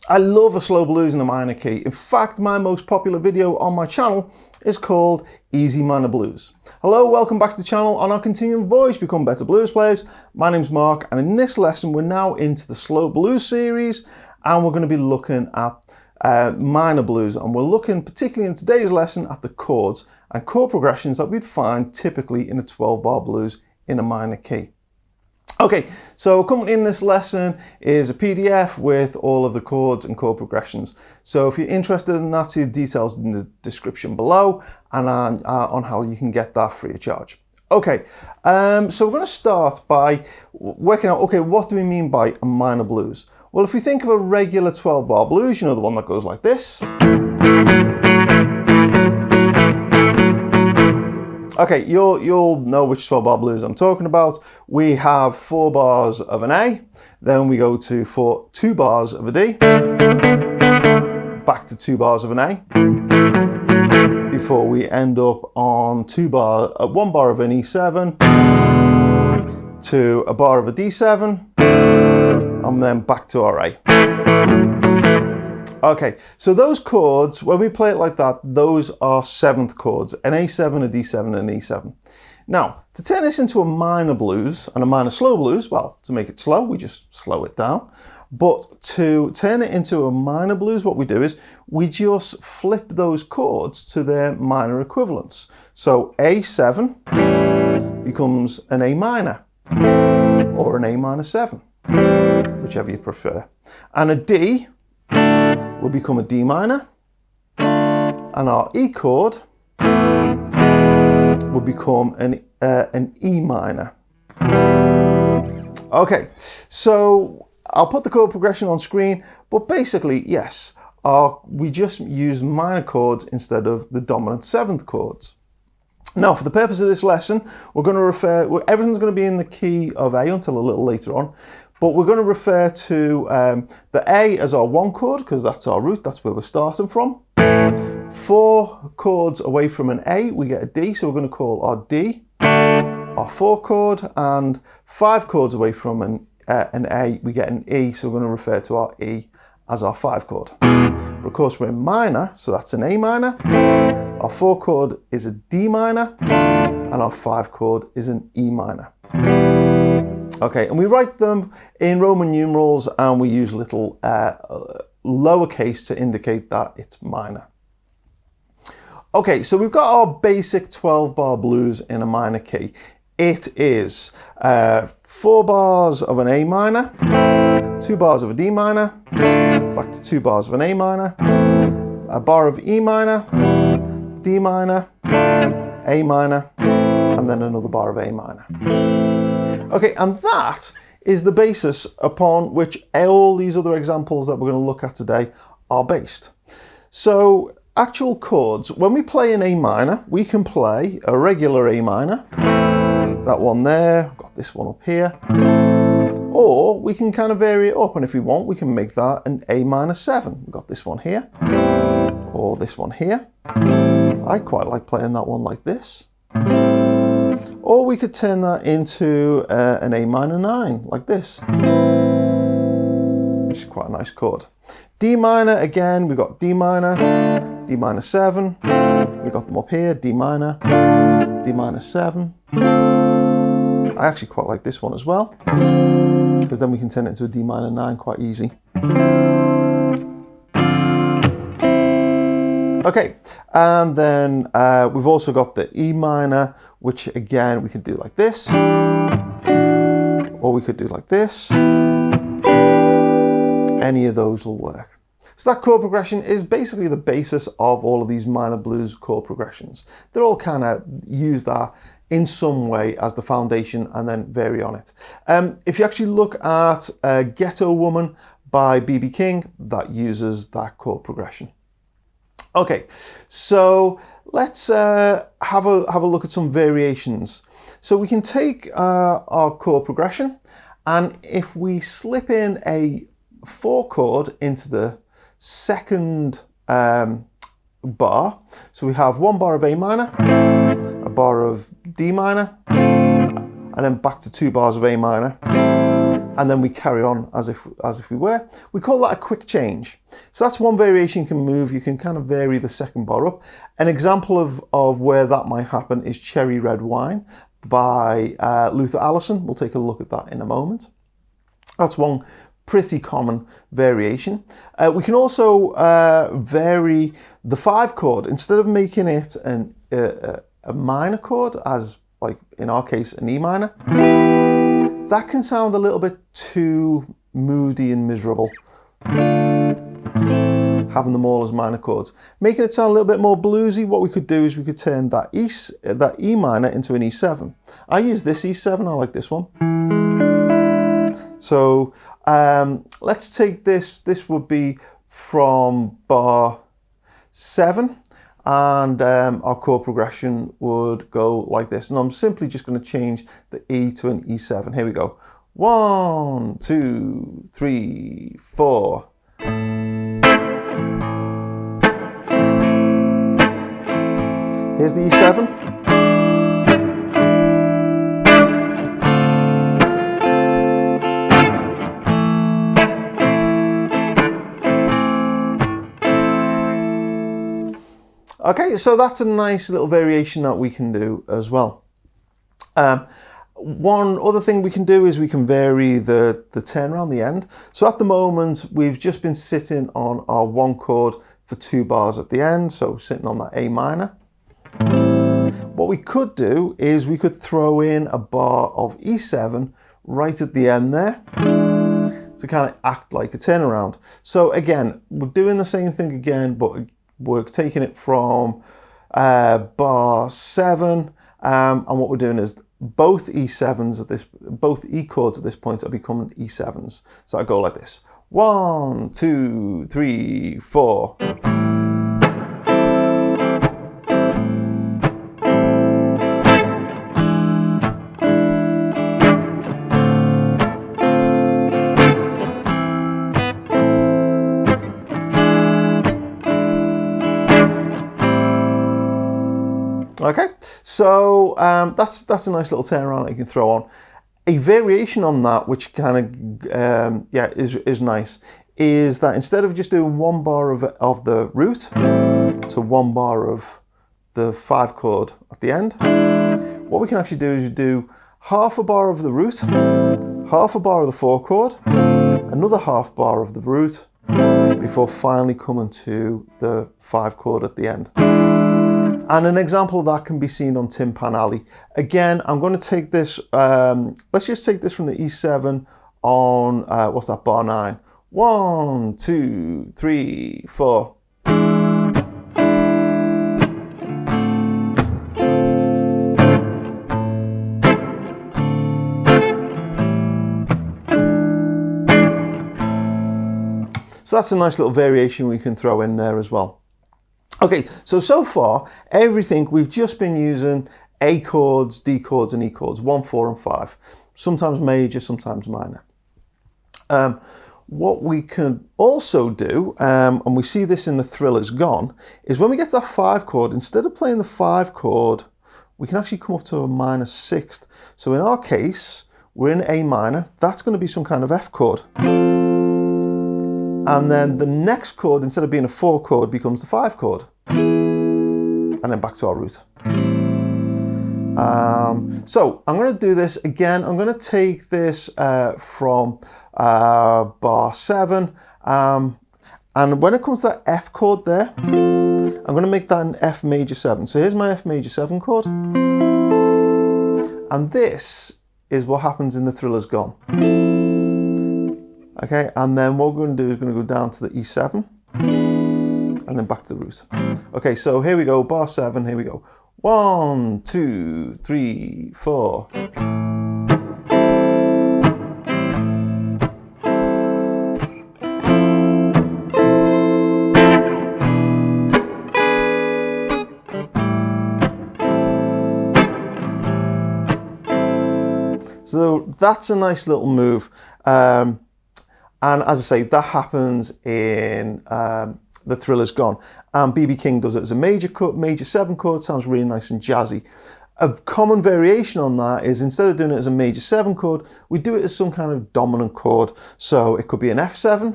I love a slow blues in a minor key. In fact, my most popular video on my channel is called Easy Minor Blues. Hello, welcome back to the channel on our continuing voyage to become better blues players. My name's Mark, and in this lesson we're now into the slow blues series, and we're going to be looking at minor blues, and we're looking particularly in today's lesson at the chords and chord progressions that we'd find typically in a 12-bar blues in a minor key. Okay, so accompanying this lesson is a PDF with all of the chords and chord progressions. So if you're interested in that, see the details in the description below and on how you can get that free of charge. Okay, so we're going to start by working out, okay, what do we mean by a minor blues? Well, if we think of a regular 12-bar blues, you know, the one that goes like this. Okay, you'll know which 12-bar blues I'm talking about. We have 4 bars of an A, then we go to 2 bars of a D, back to 2 bars of an A, before we end up on 1 bar of an E7, to a bar of a D7, and then back to our A. Okay, so those chords, when we play it like that, those are 7th chords, an A7, a D7, and an E7. Now, to turn this into a minor blues and a minor slow blues, well, to make it slow, we just slow it down. But to turn it into a minor blues, what we do is we just flip those chords to their minor equivalents. So A7 becomes an A minor or an A minor 7, whichever you prefer. And a D will become a D minor, and our E chord will become an E minor. Okay, so I'll put the chord progression on screen, but basically, yes, we just use minor chords instead of the dominant 7th chords. Now, for the purpose of this lesson, we're going to everything's going to be in the key of A until a little later on. But we're going to refer to the A as our 1 chord, because that's our root, that's where we're starting from. 4 chords away from an A, we get a D, so we're going to call our D our 4 chord, and 5 chords away from an A, we get an E, so we're going to refer to our E as our 5 chord. But of course we're in minor, so that's an A minor. Our 4 chord is a D minor, and our 5 chord is an E minor. Okay, and we write them in Roman numerals, and we use little lowercase to indicate that it's minor. Okay, so we've got our basic 12-bar blues in a minor key. It is 4 bars of an A minor, 2 bars of a D minor, back to 2 bars of an A minor, a bar of E minor, D minor, A minor, and then another bar of A minor. Okay, and that is the basis upon which all these other examples that we're going to look at today are based. So, actual chords, when we play an A minor, we can play a regular A minor, that one there, I've got this one up here, or we can kind of vary it up, and if we want, we can make that an A minor 7. We've got this one here, or this one here. I quite like playing that one like this. Or we could turn that into an A minor 9, like this, which is quite a nice chord. D minor, again, we've got D minor 7, we've got them up here, D minor 7. I actually quite like this one as well, because then we can turn it into a D minor 9 quite easy. Okay, and then we've also got the E minor, which again we could do like this, or we could do like this. Any of those will work. So that chord progression is basically the basis of all of these minor blues chord progressions. They're all kind of use that in some way as the foundation and then vary on it. If you actually look at Ghetto Woman by B.B. King, that uses that chord progression. Okay, so let's have a look at some variations. So we can take our chord progression, and if we slip in a 4 chord into the 2nd bar, so we have 1 bar of A minor, a bar of D minor, and then back to 2 bars of A minor, and then we carry on as if we were. We call that a quick change. So that's one variation you can move. You can kind of vary the second bar up. An example of where that might happen is Cherry Red Wine by Luther Allison. We'll take a look at that in a moment. That's one pretty common variation. We can also vary the 5 chord. Instead of making it a minor chord, as like in our case an E minor, that can sound a little bit too moody and miserable, having them all as minor chords. Making it sound a little bit more bluesy, what we could do is we could turn that E minor into an E7. I use this E7, I like this one. So let's take this. This would be from bar 7, and our chord progression would go like this. And I'm simply just going to change the E to an E7. Here we go. 1, 2, 3, 4. Here's the E7. Okay, so that's a nice little variation that we can do as well. One other thing we can do is we can vary the turnaround, the end. So at the moment, we've just been sitting on our 1 chord for 2 bars at the end, so sitting on that A minor. What we could do is we could throw in a bar of E7 right at the end there to kind of act like a turnaround. So again, we're doing the same thing again, but we're taking it from bar 7, and what we're doing is both E7s at this, both E chords at this point are becoming E7s. So I go like this: 1, 2, 3, 4. Okay, so that's a nice little turnaround that you can throw on. A variation on that, which kind of is nice, is that instead of just doing 1 bar of the root to 1 bar of the 5 chord at the end, what we can actually do is do half a bar of the root, half a bar of the 4 chord, another half bar of the root, before finally coming to the 5 chord at the end. And an example of that can be seen on Tin Pan Alley. Again, I'm going to take this, let's just take this from the E7 on, what's that, bar 9. 1, 2, 3, 4. So that's a nice little variation we can throw in there as well. Okay, so far, everything, we've just been using A chords, D chords, and E chords, 1, 4, and 5. Sometimes major, sometimes minor. What we can also do, and we see this in the Thriller's Gone, is when we get to that 5 chord, instead of playing the 5 chord, we can actually come up to a minor 6th. So in our case, we're in A minor, that's going to be some kind of F chord. And then the next chord, instead of being a 4 chord, becomes the 5 chord. And then back to our root. So I'm going to do this again. I'm going to take this from bar 7. And when it comes to that F chord there, I'm going to make that an F major 7. So here's my F major 7 chord. And this is what happens in the Thriller's Gone. Okay, and then what we're going to do is going to go down to the E7 and then back to the root. Okay, so here we go, bar 7, here we go. 1, 2, 3, 4. So that's a nice little move. And as I say, that happens in The Thriller's Gone. And B.B. King does it as a major 7 chord, sounds really nice and jazzy. A common variation on that is instead of doing it as a major 7 chord, we do it as some kind of dominant chord. So it could be an F7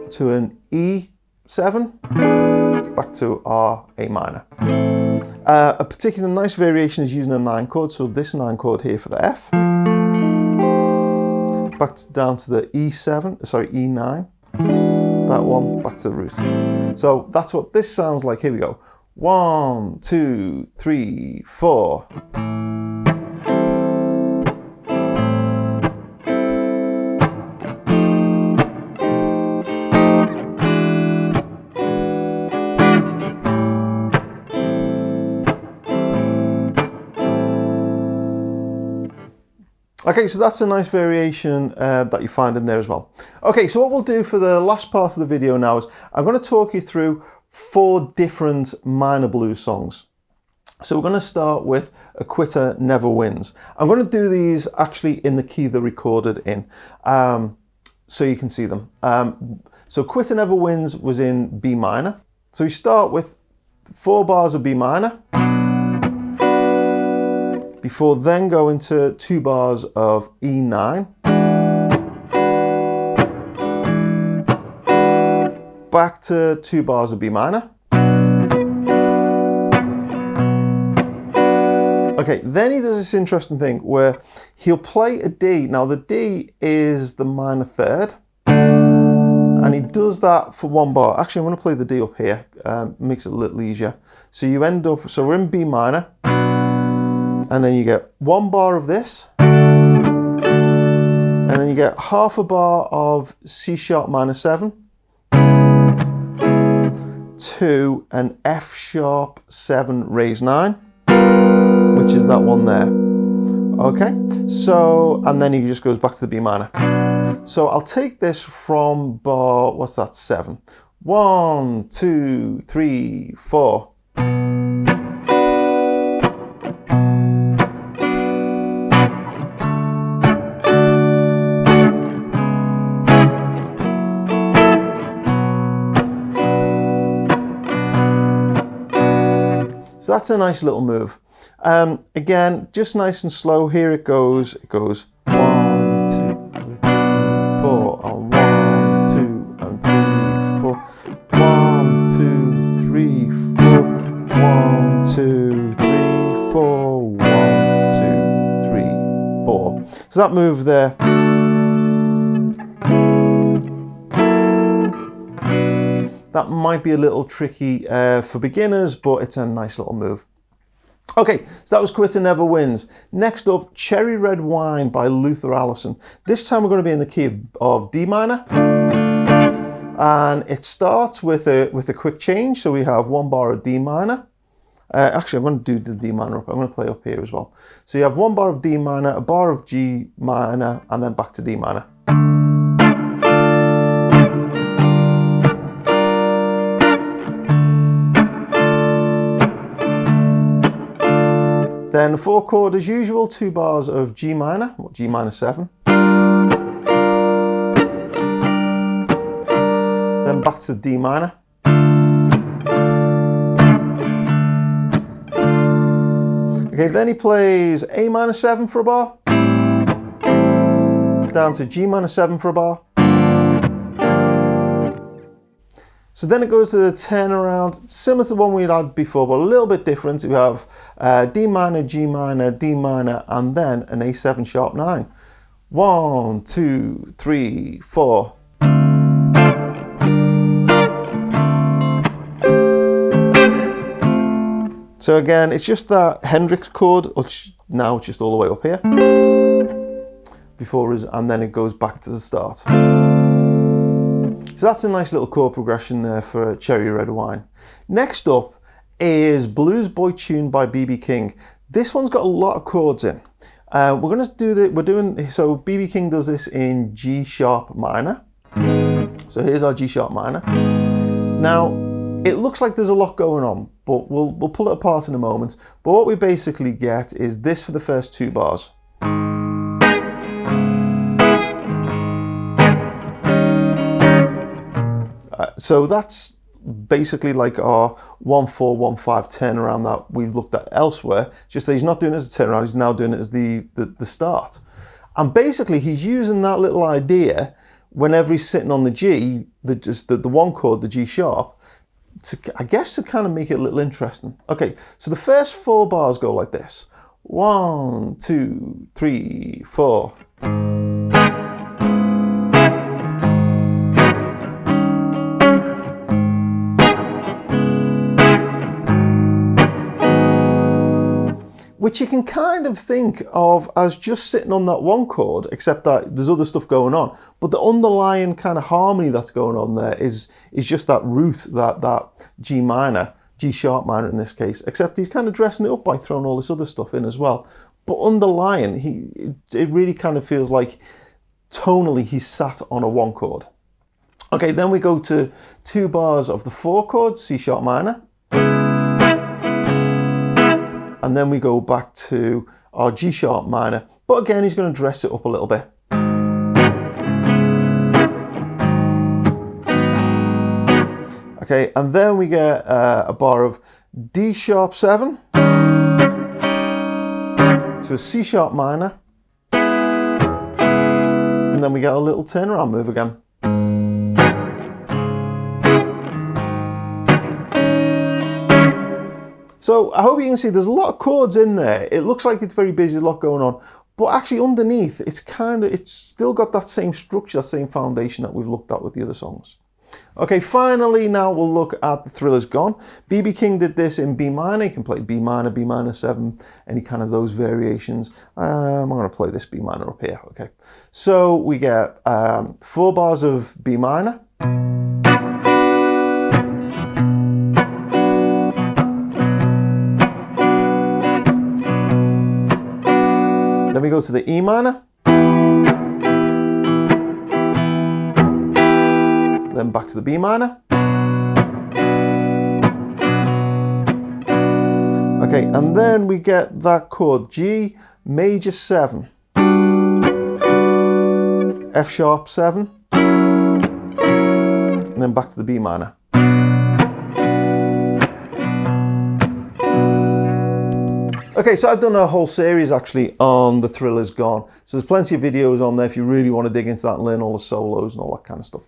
to an E7 back to our A minor. A particular nice variation is using a 9 chord, so this 9 chord here for the F. Back down to the E7, sorry, E9. That one, back to the root. So that's what this sounds like. Here we go. 1, 2, 3, 4. Okay, so that's a nice variation that you find in there as well. Okay, so what we'll do for the last part of the video now is I'm going to talk you through 4 different minor blues songs. So we're going to start with A Quitter Never Wins. I'm going to do these actually in the key they're recorded in, so you can see them. So Quitter Never Wins was in B minor. So we start with 4 bars of B minor, before then going to 2 bars of E9, back to 2 bars of B minor. Okay, then he does this interesting thing where he'll play a D. Now the D is the minor 3rd, and he does that for 1 bar. Actually, I'm going to play the D up here, makes it a little easier. So you end up, so we're in B minor, and then you get 1 bar of this, and then you get half a bar of C sharp minor 7 to an F sharp 7 raised 9, which is that one there. Okay, so, and then he just goes back to the B minor. So I'll take this from bar, what's that, 7. 1, 2, 3, 4. So that's a nice little move. Again, just nice and slow. Here it goes. It goes 1, 2, 3, 4, and 1, 2, and 3, 4. 1, 2, 3, 4. 1, 2, 3, 4. 1, 2, 3, 4. So that move there. That might be a little tricky for beginners, but it's a nice little move. Okay, so that was Quitter Never Wins. Next up, Cherry Red Wine by Luther Allison. This time we're going to be in the key of D minor. And it starts with a quick change. So we have 1 bar of D minor. Actually, I'm going to do the D minor up. I'm going to play up here as well. So you have 1 bar of D minor, a bar of G minor, and then back to D minor. Then 4 chord as usual, 2 bars of G minor, or G minor 7. Then back to D minor. Okay, then he plays A minor 7 for a bar. Down to G minor 7 for a bar. So then it goes to the turnaround, similar to the one we had before, but a little bit different. We have D minor, G minor, D minor, and then an A7 sharp 9. 1, 2, 3, 4. So again, it's just that Hendrix chord, which now it's just all the way up here. And then it goes back to the start. So that's a nice little chord progression there for Cherry Red Wine. Next up is Blues Boy Tune by B.B. King. This one's got a lot of chords in. So B.B. King does this in G sharp minor. So here's our G sharp minor. Now, it looks like there's a lot going on, but we'll pull it apart in a moment. But what we basically get is this for the first 2 bars. So that's basically like our 1-4-1-5 turnaround that we've looked at elsewhere, just that he's not doing it as a turnaround, he's now doing it as the start. And basically he's using that little idea whenever he's sitting on the G, the one chord, the G sharp, I guess to kind of make it a little interesting. Okay, so the first 4 bars go like this. 1, 2, 3, 4. Which you can kind of think of as just sitting on that one chord, except that there's other stuff going on. But the underlying kind of harmony that's going on there is just that root, that G minor, G sharp minor in this case, except he's kind of dressing it up by throwing all this other stuff in as well. But underlying, it really kind of feels like tonally he's sat on a 1 chord. Okay, then we go to 2 bars of the 4 chord, C sharp minor. And then we go back to our G sharp minor, but again he's going to dress it up a little bit. Okay, and then we get a bar of D sharp 7 to a C sharp minor, and then we get a little turnaround move again. So I hope you can see there's a lot of chords in there. It looks like it's very busy, a lot going on, but actually underneath it's still got that same structure, that same foundation that we've looked at with the other songs. Okay, finally now we'll look at The Thriller's Gone. B.B. King did this in B minor. You can play B minor, B minor 7, any kind of those variations. I'm going to play this B minor up here. Okay, so we get 4 bars of B minor. Then we go to the E minor, then back to the B minor. Okay, and then we get that chord G major 7, F sharp 7, and then back to the B minor. Okay, so I've done a whole series actually on The Thriller's Gone. So there's plenty of videos on there if you really want to dig into that and learn all the solos and all that kind of stuff.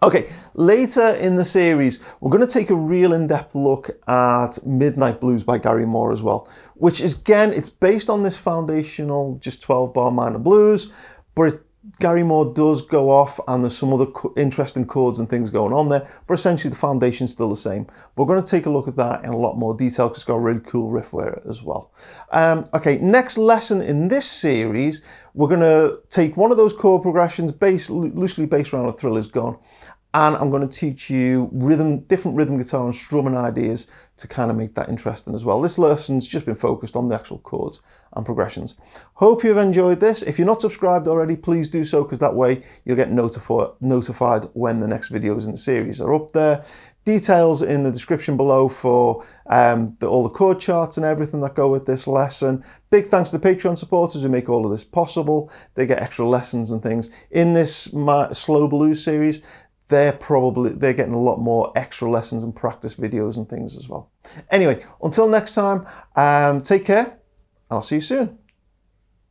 Okay, later in the series, we're going to take a real in-depth look at Midnight Blues by Gary Moore as well, which is, again, it's based on this foundational just 12-bar minor blues, but Gary Moore does go off and there's some other interesting chords and things going on there, but essentially the foundation's still the same. We're going to take a look at that in a lot more detail because it's got a really cool riff with it as well. Okay, next lesson in this series, we're going to take one of those chord progressions loosely based around The Thriller's Gone, and I'm going to teach you different rhythm guitar and strumming ideas to kind of make that interesting as well. This lesson's just been focused on the actual chords and progressions. Hope you've enjoyed this. If you're not subscribed already, please do so, because that way you'll get notified when the next videos in the series are up there. Details in the description below for all the chord charts and everything that go with this lesson. Big thanks to the Patreon supporters who make all of this possible. They get extra lessons and things. In this Slow Blues series, they're getting a lot more extra lessons and practice videos and things as well. Anyway, until next time, take care, and I'll see you soon.